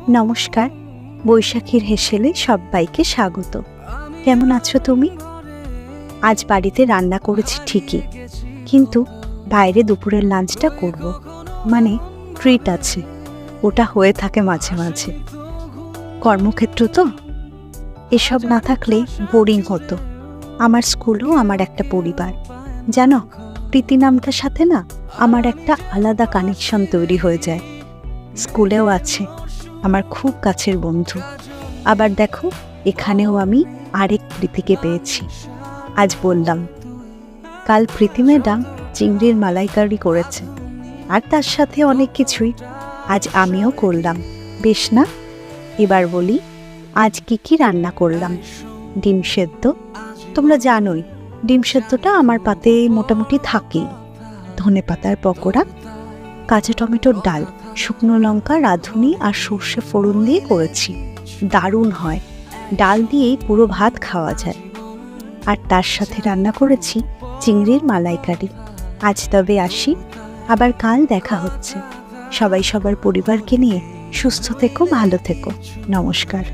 নমস্কার, বৈশাখীর হেসেলে সবাইকে স্বাগত। কেমন আছো তুমি? আজ বাড়িতে রান্না করেছি ঠিকই, কিন্তু বাইরে দুপুরের লাঞ্চটা করব, মানে ট্রিট আছে। ওটা হয়ে থাকে মাঝে মাঝে। কর্মক্ষেত্র তো, এসব না থাকলে বোরিং হতো। আমার স্কুলও আমার একটা পরিবার। জানো, প্রীতি নামটার সাথে না আমার একটা আলাদা কানেকশন তৈরি হয়ে যায়। স্কুলেও আছে আমার খুব কাছের বন্ধু। আবার দেখো, এখানেও আমি আরেক প্রীতিকে পেয়েছি। আজ বললাম, কাল প্রীতি ম্যাডাম চিংড়ির মালাইকারি করেছে, আর তার সাথে অনেক কিছুই আজ আমিও করলাম। বেশ না? এবার বলি, আজ কি কি রান্না করলাম। ডিম সেদ্ধ। তোমরা জানোই ডিম সেদ্ধটা আমার পাতে মোটামুটি থাকেই। ধনেপাতার পকোড়া, কাঁচা টমেটোর ডাল, শুকনো লঙ্কা, রাঁধুনি আর সর্ষে ফোড়ন দিয়ে করেছি। দারুণ হয়। ডাল দিয়েই পুরো ভাত খাওয়া যায়। আর তার সাথে রান্না করেছি চিংড়ির মালাইকারি। আজ তবে আসি, আবার কাল দেখা হচ্ছে। সবাই সবার পরিবারকে নিয়ে সুস্থ থেকো, ভালো থেকো। নমস্কার।